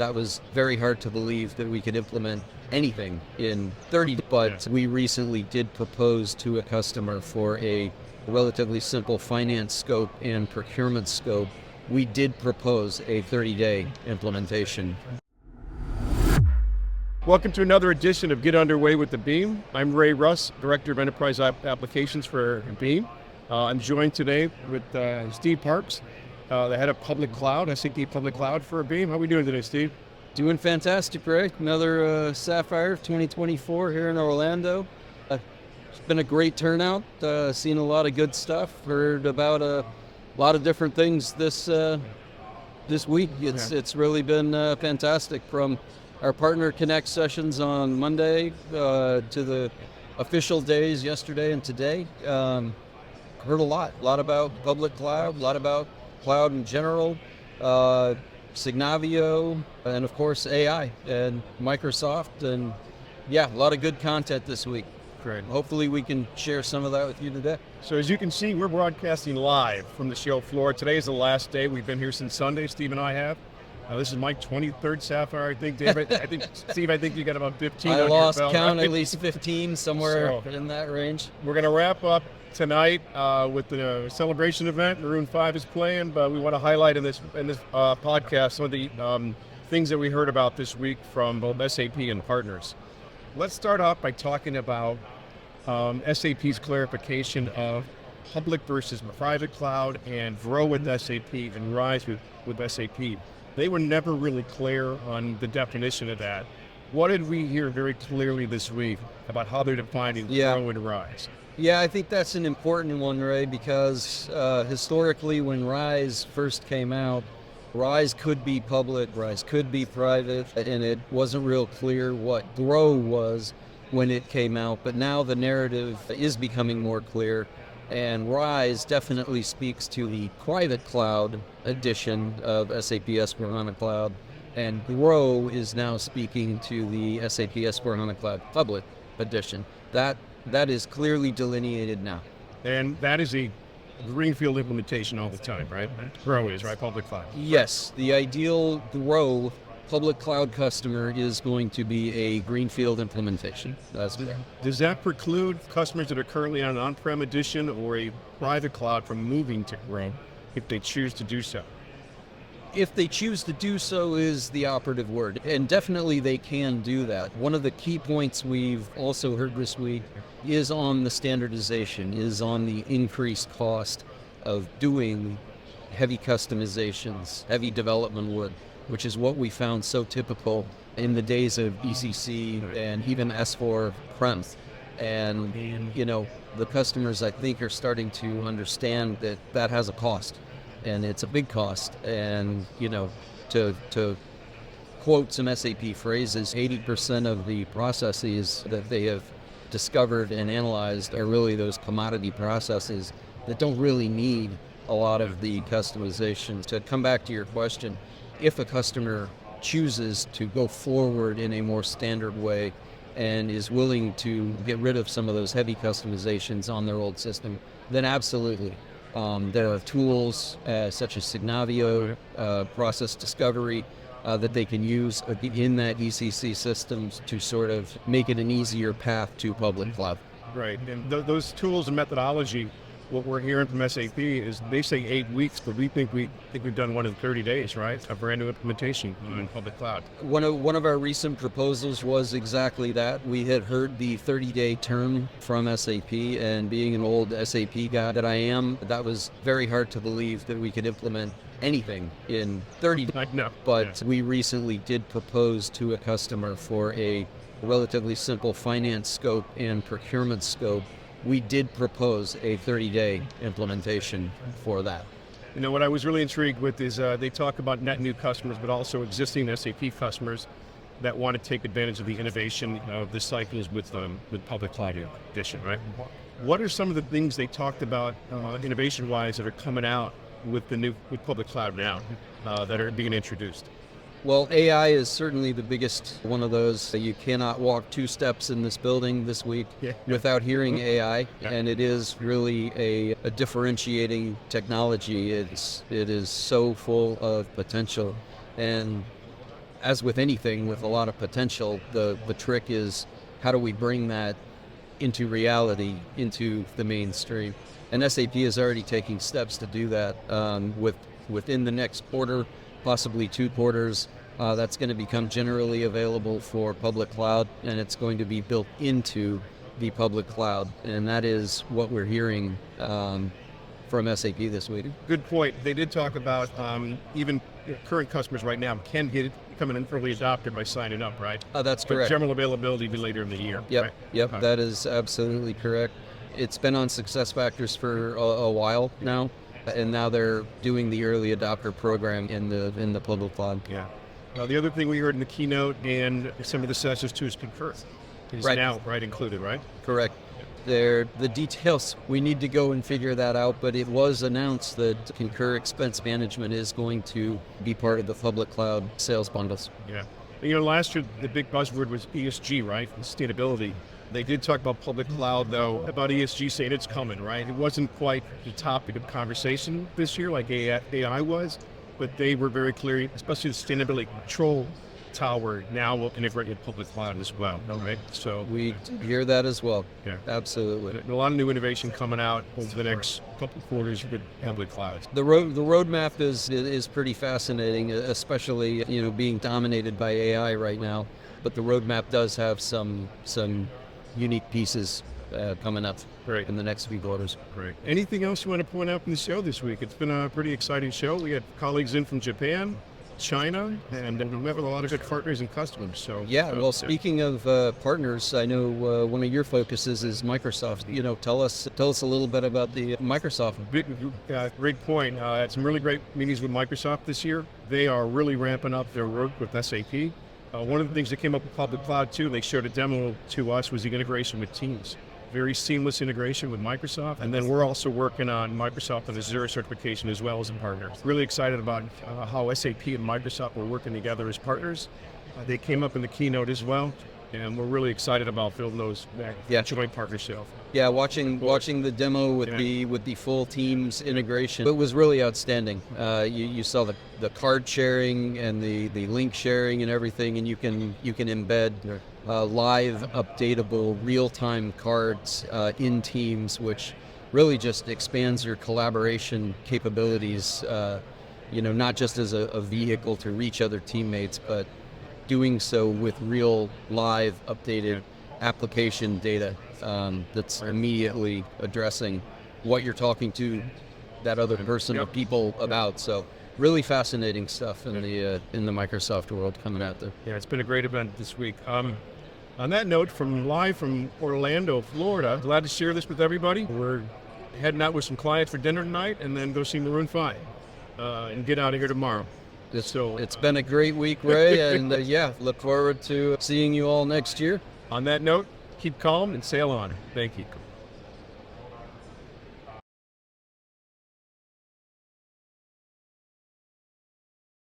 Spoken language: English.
That was very hard to believe that we could implement anything in 30, but we recently did propose to a customer for a relatively simple finance scope and procurement scope. We did propose a 30-day implementation. Welcome to another edition of Get Underway with ABeam. I'm Ray Russ, Director of Enterprise Applications for ABeam. I'm joined today with Steve Parks, the head of Public Cloud, SAP Public Cloud for ABeam. How are we doing today, Steve? Doing fantastic, Ray. Another Sapphire 2024 here in Orlando. It's been a great turnout, seen a lot of good stuff, heard about a lot of different things this week. It's really been fantastic, from our Partner Connect sessions on Monday to the official days yesterday and today. Heard a lot about public cloud, a lot about cloud in general, Signavio, and of course AI and Microsoft, and a lot of good content this week. Great. Hopefully we can share some of that with you today. So as you can see, we're broadcasting live from the show floor. Today is the last day. We've been here since Sunday, Steve and I have. This is my 23rd Sapphire, I think, David. Steve, I think you got about 15 I on lost your belt, count, right? at least 15, somewhere in that range. We're going to wrap up tonight with the celebration event. Maroon 5 is playing, but we want to highlight in this podcast some of the things that we heard about this week from both SAP and partners. Let's start off by talking about SAP's clarification of public versus private cloud, and grow with SAP and rise with SAP. They were never really clear on the definition of that. What did we hear very clearly this week about how they're defining grow and rise? Yeah, I think that's an important one, Ray, because historically when Rise first came out, Rise could be public, Rise could be private, and it wasn't real clear what grow was when it came out. But now the narrative is becoming more clear, and Rise definitely speaks to the private cloud edition of SAP S/4HANA Cloud, and grow is now speaking to the SAP S/4HANA Cloud public edition. That is clearly delineated now. And that is a greenfield implementation all the time, right? Grow is, right? Public cloud. Yes, the ideal grow public cloud customer is going to be a greenfield implementation. That's fair. Does that preclude customers that are currently on an on-prem edition or a private cloud from moving to grow if they choose to do so? If they choose to do so is the operative word, and definitely they can do that. One of the key points we've also heard this week is on the standardization, is on the increased cost of doing heavy customizations, heavy development work, which is what we found so typical in the days of ECC and even S4 prem. And, the customers, I think, are starting to understand that that has a cost. And it's a big cost. And, to quote some SAP phrases, 80% of the processes that they have discovered and analyzed are really those commodity processes that don't really need a lot of the customization. To come back to your question, if a customer chooses to go forward in a more standard way and is willing to get rid of some of those heavy customizations on their old system, then absolutely. There are tools such as Signavio, process discovery, that they can use in that ECC systems to sort of make it an easier path to public cloud. Right, and those tools and methodology, what we're hearing from SAP is they say 8 weeks, but we think we've done one in 30 days, right? A brand new implementation in public cloud. One of our recent proposals was exactly that. We had heard the 30-day term from SAP, and being an old SAP guy that I am, that was very hard to believe that we could implement anything in 30 days. But we recently did propose to a customer for a relatively simple finance scope and procurement scope. We did propose a 30-day implementation for that. What I was really intrigued with is they talk about net new customers, but also existing SAP customers that want to take advantage of the innovation of the cycles with public cloud edition, right? What are some of the things they talked about innovation-wise that are coming out with public cloud now that are being introduced? Well, AI is certainly the biggest one of those. You cannot walk 2 steps in this building this week without hearing AI, and it is really a differentiating technology. It is so full of potential, and as with anything with a lot of potential, the trick is how do we bring that into reality, into the mainstream? And SAP is already taking steps to do that within the next quarter, possibly 2 quarters. That's going to become generally available for public cloud, and it's going to be built into the public cloud. And that is what we're hearing from SAP this week. Good point. They did talk about even current customers right now can become an early adopter by signing up, right? That's correct. But general availability be later in the year. Yep, right? yep, that is absolutely correct. It's been on SuccessFactors for a while now, and now they're doing the early adopter program in the public cloud. Yeah. The other thing we heard in the keynote and some of the sessions too is Concur. Is Right. now included, right? Correct. The details, we need to go and figure that out, but it was announced that Concur Expense Management is going to be part of the public cloud sales bundles. Yeah. Last year the big buzzword was ESG, right? Sustainability. They did talk about public cloud, though, about ESG saying it's coming, right? It wasn't quite the topic of conversation this year like AI was, but they were very clear, especially the sustainability control tower now will integrate in public cloud as well, right? So We hear that as well. Yeah. Absolutely. a lot of new innovation coming out over the next couple of quarters with public clouds. The roadmap is pretty fascinating, especially being dominated by AI right now. But the roadmap does have some unique pieces coming up Great. in the next few quarters. Great. Anything else you want to point out from the show this week? It's been a pretty exciting show. We had colleagues in from Japan, China, and we have a lot of good partners and customers. So Yeah, well, speaking of partners, I know one of your focuses is Microsoft. Tell us a little bit about the Microsoft. Great point. Had some really great meetings with Microsoft this year. They are really ramping up their work with SAP. One of the things that came up with public cloud too, they showed a demo to us, was the integration with Teams. Very seamless integration with Microsoft. And then we're also working on Microsoft and Azure certification as well as a partner. Really excited about how SAP and Microsoft were working together as partners. They came up in the keynote as well. And we're really excited about building those joint partnerships. Yeah, watching the demo with the full Teams integration, it was really outstanding. You saw the card sharing and the link sharing and everything, and you can embed live, updatable, real-time cards in Teams, which really just expands your collaboration capabilities. Not just as a vehicle to reach other teammates, but doing so with real live updated application data that's immediately addressing what you're talking to that other person or people about. So really fascinating stuff in the Microsoft world coming out there. Yeah, it's been a great event this week. On that note, live from Orlando, Florida, glad to share this with everybody. We're heading out with some clients for dinner tonight and then go see Maroon 5 and get out of here tomorrow. It's been a great week, Ray, and look forward to seeing you all next year. On that note, keep calm and sail on. Thank you.